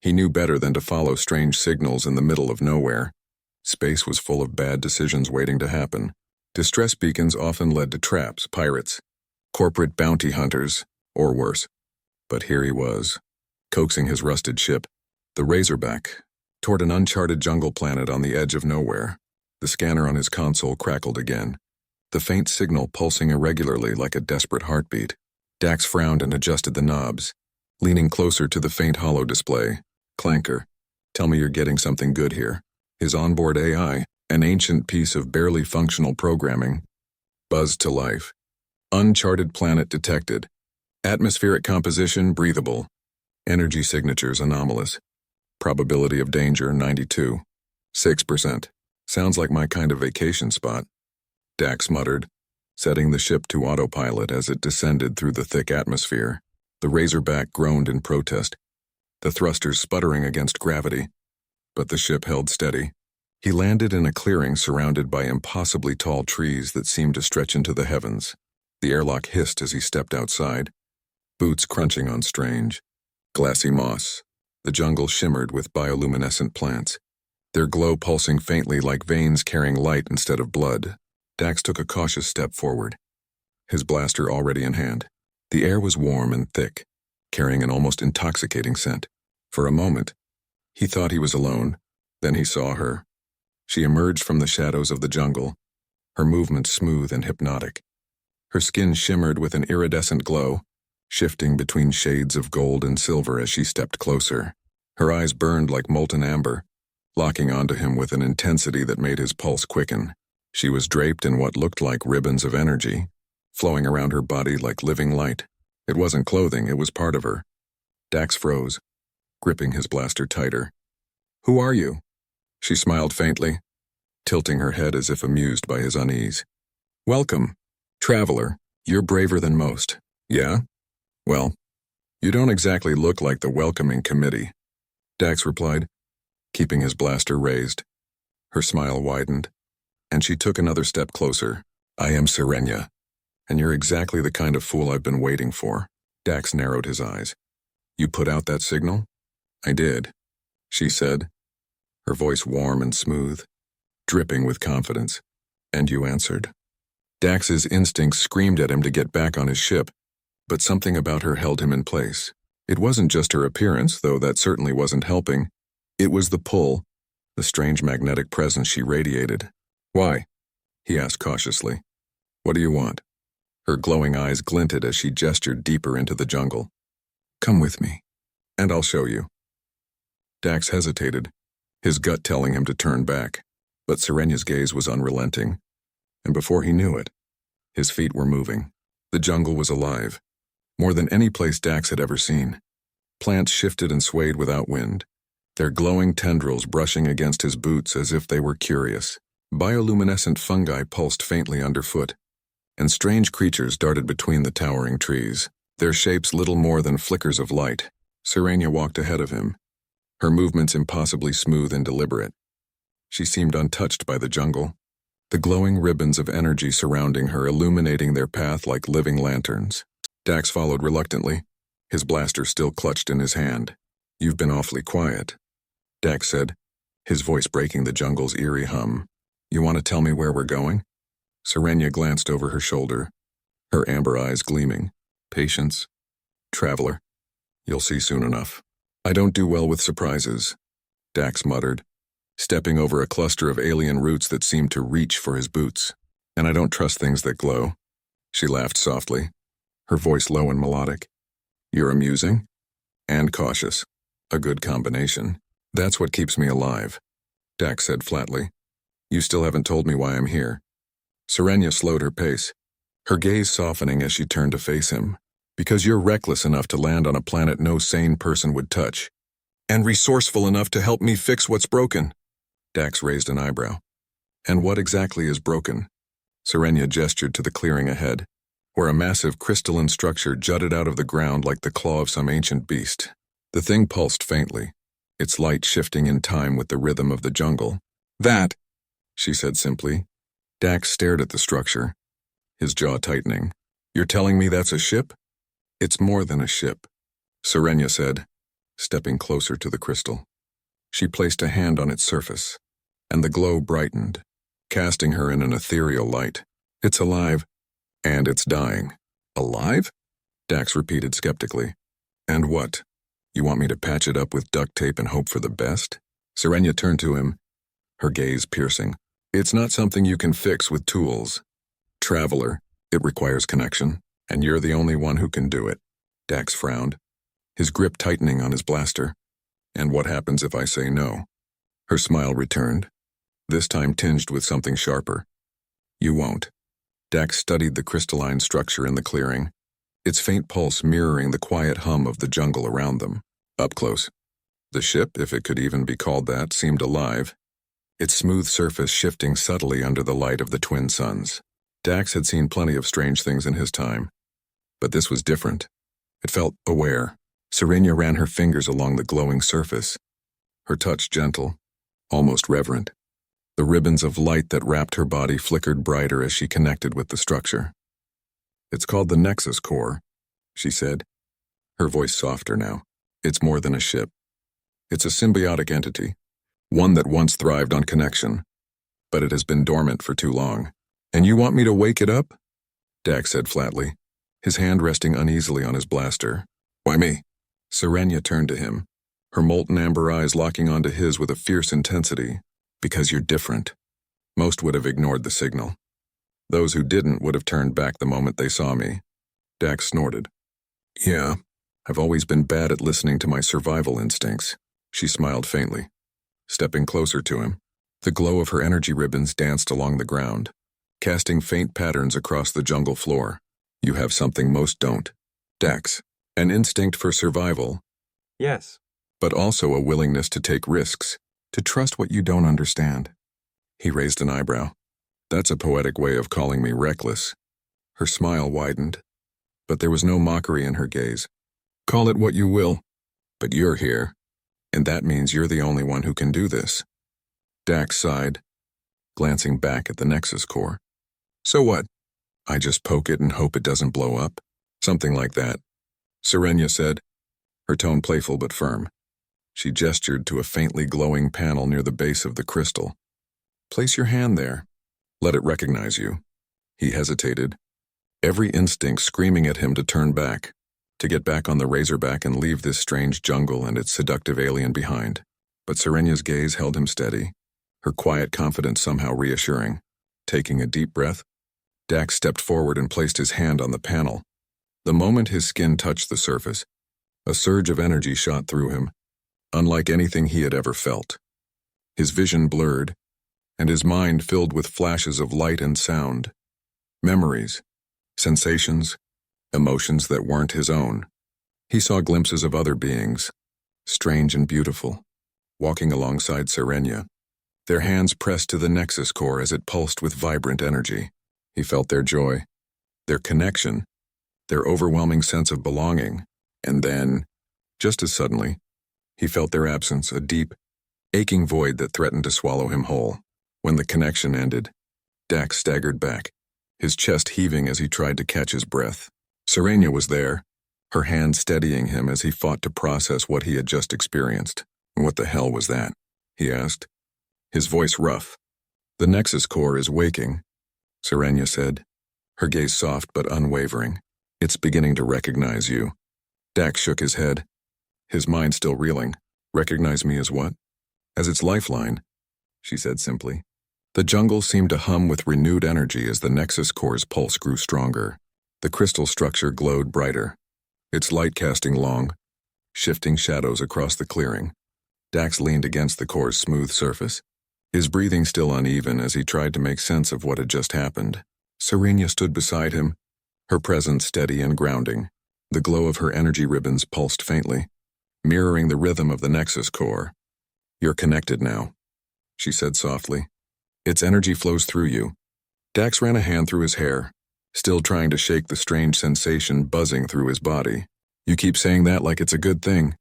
He knew better than to follow strange signals in the middle of nowhere. Space was full of bad decisions waiting to happen. Distress beacons often led to traps, pirates, corporate bounty hunters, or worse. But here he was, coaxing his rusted ship, the Razorback, toward an uncharted jungle planet on the edge of nowhere. The scanner on his console crackled again, the faint signal pulsing irregularly like a desperate heartbeat. Dax frowned and adjusted the knobs, leaning closer to the faint holo display. Clanker, tell me you're getting something good here. His onboard AI, an ancient piece of barely functional programming, buzzed to life. Uncharted planet detected. Atmospheric composition breathable. Energy signatures anomalous. Probability of danger 92. 6%. Sounds like my kind of vacation spot. Dax muttered, setting the ship to autopilot as it descended through the thick atmosphere. The Razorback groaned in protest, the thrusters sputtering against gravity, but the ship held steady. He landed in a clearing surrounded by impossibly tall trees that seemed to stretch into the heavens. The airlock hissed as he stepped outside, boots crunching on strange, glassy moss. The jungle shimmered with bioluminescent plants, their glow pulsing faintly like veins carrying light instead of blood. Dax took a cautious step forward, his blaster already in hand. The air was warm and thick, carrying an almost intoxicating scent. For a moment, he thought he was alone. Then he saw her. She emerged from the shadows of the jungle, her movements smooth and hypnotic. Her skin shimmered with an iridescent glow, shifting between shades of gold and silver as she stepped closer. Her eyes burned like molten amber, locking onto him with an intensity that made his pulse quicken. She was draped in what looked like ribbons of energy, flowing around her body like living light. It wasn't clothing, it was part of her. Dax froze, gripping his blaster tighter. "Who are you?" She smiled faintly, tilting her head as if amused by his unease. "Welcome, traveler. You're braver than most." "Yeah? Well, you don't exactly look like the welcoming committee," Dax replied, keeping his blaster raised. Her smile widened, and she took another step closer. "I am Sirenia, and you're exactly the kind of fool I've been waiting for." Dax narrowed his eyes. "You put out that signal?" "I did," she said, her voice warm and smooth, dripping with confidence. "And you answered." Dax's instincts screamed at him to get back on his ship, but something about her held him in place. It wasn't just her appearance, though that certainly wasn't helping. It was the pull, the strange magnetic presence she radiated. "Why?" he asked cautiously. "What do you want?" Her glowing eyes glinted as she gestured deeper into the jungle. "Come with me, and I'll show you." Dax hesitated, his gut telling him to turn back, but Sirenia's gaze was unrelenting, and before he knew it, his feet were moving. The jungle was alive, more than any place Dax had ever seen. Plants shifted and swayed without wind, their glowing tendrils brushing against his boots as if they were curious. Bioluminescent fungi pulsed faintly underfoot, and strange creatures darted between the towering trees, their shapes little more than flickers of light. Sirenia walked ahead of him, her movements impossibly smooth and deliberate. She seemed untouched by the jungle, the glowing ribbons of energy surrounding her illuminating their path like living lanterns. Dax followed reluctantly, his blaster still clutched in his hand. "You've been awfully quiet," Dax said, his voice breaking the jungle's eerie hum. "You want to tell me where we're going?" Sirenia glanced over her shoulder, her amber eyes gleaming. "Patience, traveler. You'll see soon enough." "I don't do well with surprises," Dax muttered, stepping over a cluster of alien roots that seemed to reach for his boots. "And I don't trust things that glow." She laughed softly, her voice low and melodic. "You're amusing and cautious. A good combination. That's what keeps me alive," Dax said flatly. "You still haven't told me why I'm here." Sirenia slowed her pace, her gaze softening as she turned to face him. "Because you're reckless enough to land on a planet no sane person would touch, and resourceful enough to help me fix what's broken." Dax raised an eyebrow. "And what exactly is broken?" Sirenia gestured to the clearing ahead, where a massive crystalline structure jutted out of the ground like the claw of some ancient beast. The thing pulsed faintly, its light shifting in time with the rhythm of the jungle. "That," she said simply. Dax stared at the structure, his jaw tightening. "You're telling me that's a ship?" "It's more than a ship," Sirenia said, stepping closer to the crystal. She placed a hand on its surface, and the glow brightened, casting her in an ethereal light. It's alive, and it's dying. Alive? Dax repeated skeptically. And what? You want me to patch it up with duct tape and hope for the best? Serenia turned to him, her gaze piercing. It's not something you can fix with tools. Traveler, it requires connection, and you're the only one who can do it. Dax frowned, his grip tightening on his blaster. And what happens if I say no? Her smile returned, this time tinged with something sharper. You won't. Dax studied the crystalline structure in the clearing, its faint pulse mirroring the quiet hum of the jungle around them. Up close, the ship, if it could even be called that, seemed alive, its smooth surface shifting subtly under the light of the twin suns. Dax had seen plenty of strange things in his time, but this was different. It felt aware. Serenia ran her fingers along the glowing surface, her touch gentle, almost reverent. The ribbons of light that wrapped her body flickered brighter as she connected with the structure. It's called the Nexus Core, she said, her voice softer now. It's more than a ship. It's a symbiotic entity, one that once thrived on connection, but it has been dormant for too long. And you want me to wake it up? Dax said flatly, his hand resting uneasily on his blaster. Why me? Serenia turned to him, her molten amber eyes locking onto his with a fierce intensity. Because you're different. Most would have ignored the signal. Those who didn't would have turned back the moment they saw me. Dax snorted. Yeah, I've always been bad at listening to my survival instincts. She smiled faintly, stepping closer to him. The glow of her energy ribbons danced along the ground, casting faint patterns across the jungle floor. You have something most don't. Dax, an instinct for survival. Yes. But also a willingness to take risks. To trust what you don't understand. He raised an eyebrow. That's a poetic way of calling me reckless. Her smile widened, but there was no mockery in her gaze. Call it what you will, but you're here, and that means you're the only one who can do this. Dax sighed, glancing back at the Nexus Core. So what? I just poke it and hope it doesn't blow up? Something like that, Serenia said, her tone playful but firm. She gestured to a faintly glowing panel near the base of the crystal. Place your hand there. Let it recognize you. He hesitated, every instinct screaming at him to turn back, to get back on the razorback and leave this strange jungle and its seductive alien behind. But Serenia's gaze held him steady, her quiet confidence somehow reassuring. Taking a deep breath, Dax stepped forward and placed his hand on the panel. The moment his skin touched the surface, a surge of energy shot through him, unlike anything he had ever felt. His vision blurred, and his mind filled with flashes of light and sound. Memories, sensations, emotions that weren't his own. He saw glimpses of other beings, strange and beautiful, walking alongside Serenia, their hands pressed to the Nexus Core as it pulsed with vibrant energy. He felt their joy, their connection, their overwhelming sense of belonging, and then, just as suddenly, he felt their absence, a deep, aching void that threatened to swallow him whole. When the connection ended, Dax staggered back, his chest heaving as he tried to catch his breath. Serenia was there, her hand steadying him as he fought to process what he had just experienced. What the hell was that? He asked, his voice rough. The Nexus Core is waking, Serenia said, her gaze soft but unwavering. It's beginning to recognize you. Dax shook his head, his mind still reeling. Recognize me as what? As its lifeline, she said simply. The jungle seemed to hum with renewed energy as the Nexus Core's pulse grew stronger. The crystal structure glowed brighter, its light casting long, shifting shadows across the clearing. Dax leaned against the core's smooth surface, his breathing still uneven as he tried to make sense of what had just happened. Serenia stood beside him, her presence steady and grounding. The glow of her energy ribbons pulsed faintly, mirroring the rhythm of the Nexus Core. You're connected now, she said softly. Its energy flows through you. Dax ran a hand through his hair, still trying to shake the strange sensation buzzing through his body. You keep saying that like it's a good thing.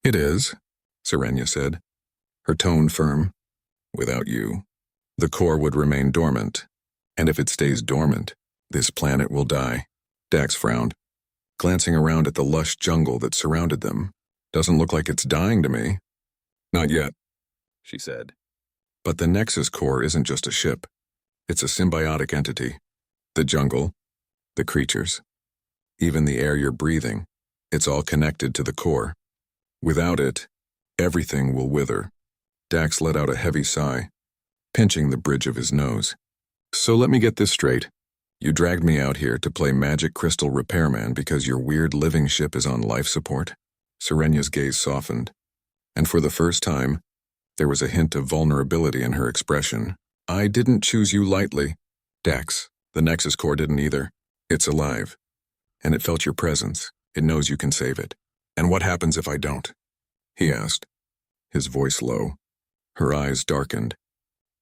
It is, Serenia said, her tone firm. Without you, the core would remain dormant, and if it stays dormant, this planet will die. Dax frowned, glancing around at the lush jungle that surrounded them. Doesn't look like it's dying to me. Not yet, she said. But the Nexus core isn't just a ship. It's a symbiotic entity. The jungle, the creatures, even the air you're breathing, it's all connected to the core. Without it, everything will wither. Dax let out a heavy sigh, pinching the bridge of his nose. So let me get this straight. You dragged me out here to play magic crystal repairman because your weird living ship is on life support? Serenya's gaze softened, and for the first time, there was a hint of vulnerability in her expression. I didn't choose you lightly. Dax, the Nexus core didn't either. It's alive, and it felt your presence. It knows you can save it. And what happens if I don't? He asked, his voice low. Her eyes darkened,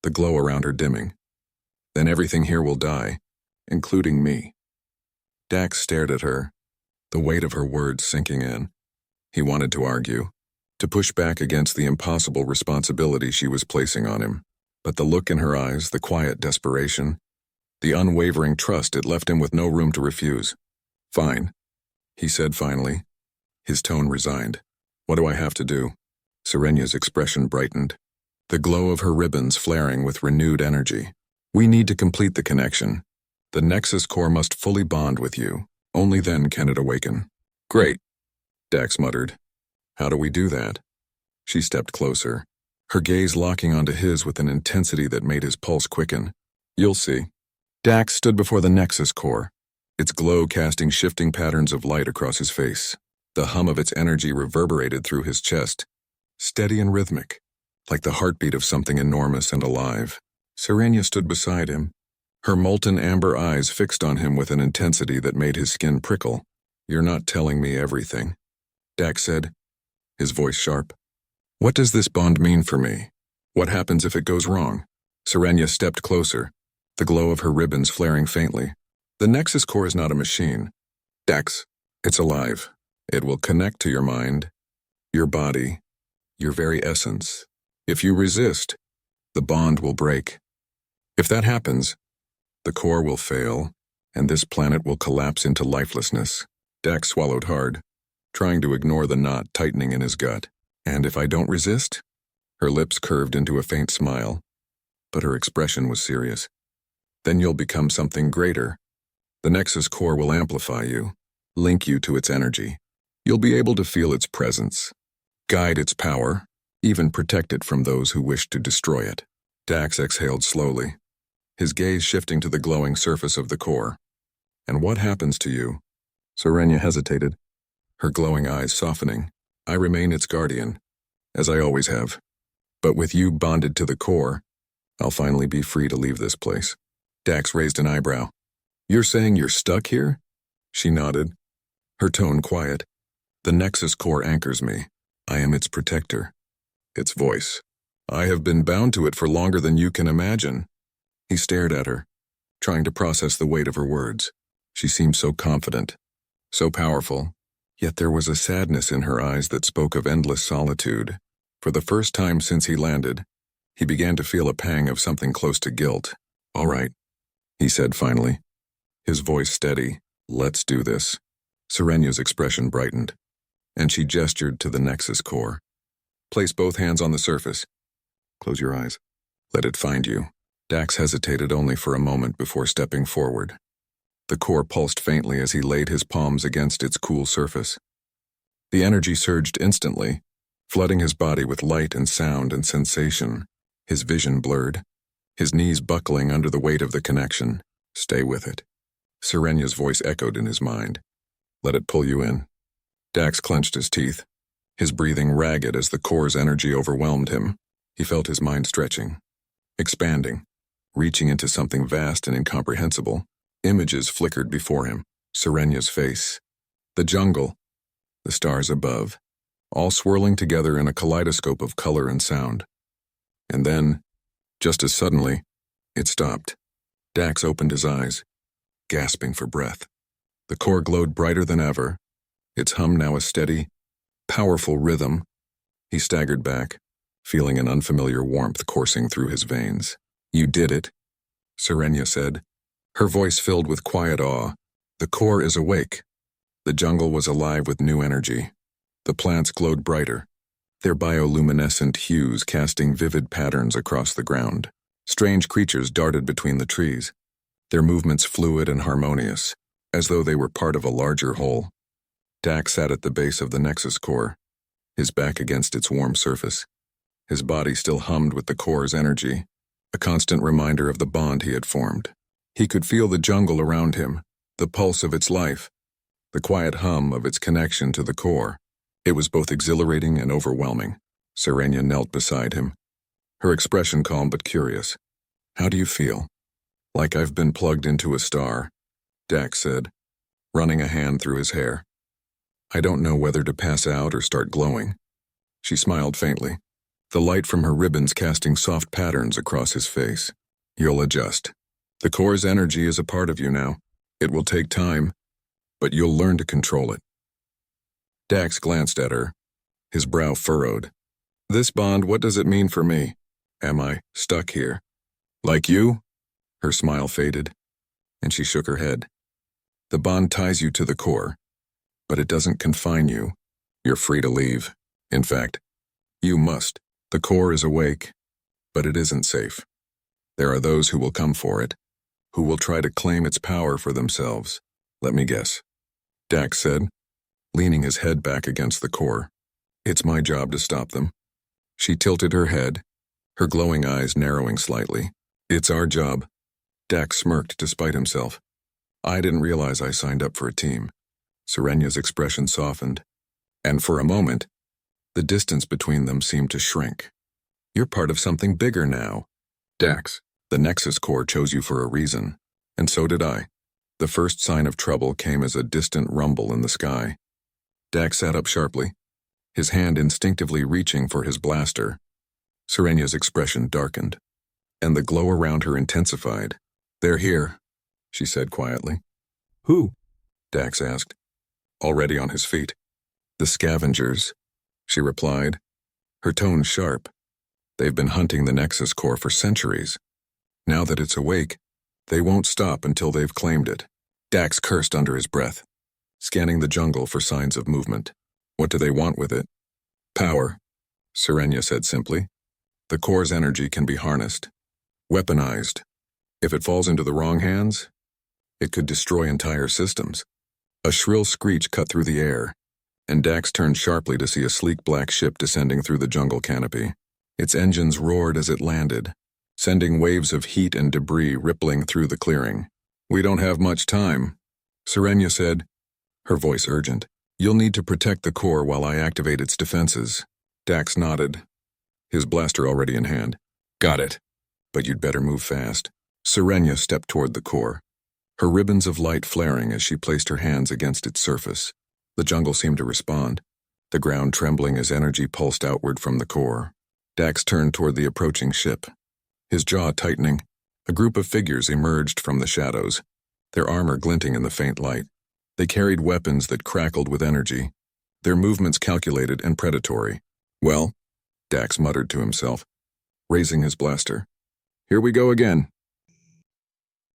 the glow around her dimming. Then everything here will die, including me. Dax stared at her, the weight of her words sinking in. He wanted to argue, to push back against the impossible responsibility she was placing on him. But the look in her eyes, the quiet desperation, the unwavering trust, it left him with no room to refuse. Fine, he said finally, his tone resigned. What do I have to do? Serenya's expression brightened, the glow of her ribbons flaring with renewed energy. We need to complete the connection. The Nexus core must fully bond with you. Only then can it awaken. Great, Dax muttered. How do we do that? She stepped closer, her gaze locking onto his with an intensity that made his pulse quicken. You'll see. Dax stood before the Nexus core, its glow casting shifting patterns of light across his face. The hum of its energy reverberated through his chest, steady and rhythmic, like the heartbeat of something enormous and alive. Serenya stood beside him, her molten amber eyes fixed on him with an intensity that made his skin prickle. You're not telling me everything, Dax said, his voice sharp. What does this bond mean for me? What happens if it goes wrong? Serenya stepped closer, the glow of her ribbons flaring faintly. The Nexus core is not a machine. Dax, it's alive. It will connect to your mind, your body, your very essence. If you resist, the bond will break. If that happens, the core will fail, and this planet will collapse into lifelessness. Dax swallowed hard, trying to ignore the knot tightening in his gut. And if I don't resist? Her lips curved into a faint smile, but her expression was serious. Then you'll become something greater. The Nexus core will amplify you, link you to its energy. You'll be able to feel its presence, guide its power, even protect it from those who wish to destroy it. Dax exhaled slowly, his gaze shifting to the glowing surface of the core. And what happens to you? Serenya hesitated, her glowing eyes softening. I remain its guardian, as I always have. But with you bonded to the core, I'll finally be free to leave this place. Dax raised an eyebrow. You're saying you're stuck here? She nodded, her tone quiet. The Nexus core anchors me. I am its protector, its voice. I have been bound to it for longer than you can imagine. He stared at her, trying to process the weight of her words. She seemed so confident, so powerful, yet there was a sadness in her eyes that spoke of endless solitude. For the first time since he landed, he began to feel a pang of something close to guilt. All right, he said finally, his voice steady. Let's do this. Serenya's expression brightened, and she gestured to the Nexus core. Place both hands on the surface. Close your eyes. Let it find you. Dax hesitated only for a moment before stepping forward. The core pulsed faintly as he laid his palms against its cool surface. The energy surged instantly, flooding his body with light and sound and sensation. His vision blurred, his knees buckling under the weight of the connection. Stay with it. Serenya's voice echoed in his mind. Let it pull you in. Dax clenched his teeth, his breathing ragged as the core's energy overwhelmed him. He felt his mind stretching, expanding, reaching into something vast and incomprehensible. Images flickered before him. Serenya's face, the jungle, the stars above, all swirling together in a kaleidoscope of color and sound. And then, just as suddenly, it stopped. Dax opened his eyes, gasping for breath. The core glowed brighter than ever, its hum now a steady, powerful rhythm. He staggered back, feeling an unfamiliar warmth coursing through his veins. You did it, Serenya said, her voice filled with quiet awe. The core is awake. The jungle was alive with new energy. The plants glowed brighter, their bioluminescent hues casting vivid patterns across the ground. Strange creatures darted between the trees, their movements fluid and harmonious, as though they were part of a larger whole. Dax sat at the base of the Nexus core, his back against its warm surface. His body still hummed with the core's energy, a constant reminder of the bond he had formed. He could feel the jungle around him, the pulse of its life, the quiet hum of its connection to the core. It was both exhilarating and overwhelming. Serenia knelt beside him, her expression calm but curious. "How do you feel?" "Like I've been plugged into a star," Dax said, running a hand through his hair. "I don't know whether to pass out or start glowing." She smiled faintly, the light from her ribbons casting soft patterns across his face. "You'll adjust. The core's energy is a part of you now. It will take time, but you'll learn to control it." Dax glanced at her, his brow furrowed. "This bond, what does it mean for me? Am I stuck here? Like you?" Her smile faded, and she shook her head. "The bond ties you to the core, but it doesn't confine you. You're free to leave. In fact, you must. The core is awake, but it isn't safe. There are those who will come for it, who will try to claim its power for themselves. Let me guess," Dax said, leaning his head back against the core. "It's my job to stop them." She tilted her head, her glowing eyes narrowing slightly. "It's our job." Dax smirked despite himself. "I didn't realize I signed up for a team." Serenia's expression softened, and for a moment, the distance between them seemed to shrink. "You're part of something bigger now." "Dax, the Nexus core chose you for a reason, and so did I." The first sign of trouble came as a distant rumble in the sky. Dax sat up sharply, his hand instinctively reaching for his blaster. Serenia's expression darkened, and the glow around her intensified. "They're here," she said quietly. "Who?" Dax asked, already on his feet. "The scavengers," she replied, her tone sharp. "They've been hunting the Nexus core for centuries. Now that it's awake, they won't stop until they've claimed it." Dax cursed under his breath, scanning the jungle for signs of movement. "What do they want with it?" "Power," Serenia said simply. "The core's energy can be harnessed, weaponized. If it falls into the wrong hands, it could destroy entire systems." A shrill screech cut through the air, and Dax turned sharply to see a sleek black ship descending through the jungle canopy. Its engines roared as it landed, sending waves of heat and debris rippling through the clearing. "We don't have much time," Serenia said, her voice urgent. "You'll need to protect the core while I activate its defenses." Dax nodded, his blaster already in hand. "Got it. But you'd better move fast." Serenia stepped toward the core, her ribbons of light flaring as she placed her hands against its surface. The jungle seemed to respond, the ground trembling as energy pulsed outward from the core. Dax turned toward the approaching ship, his jaw tightening. A group of figures emerged from the shadows, their armor glinting in the faint light. They carried weapons that crackled with energy, their movements calculated and predatory. "Well," Dax muttered to himself, raising his blaster. "Here we go again."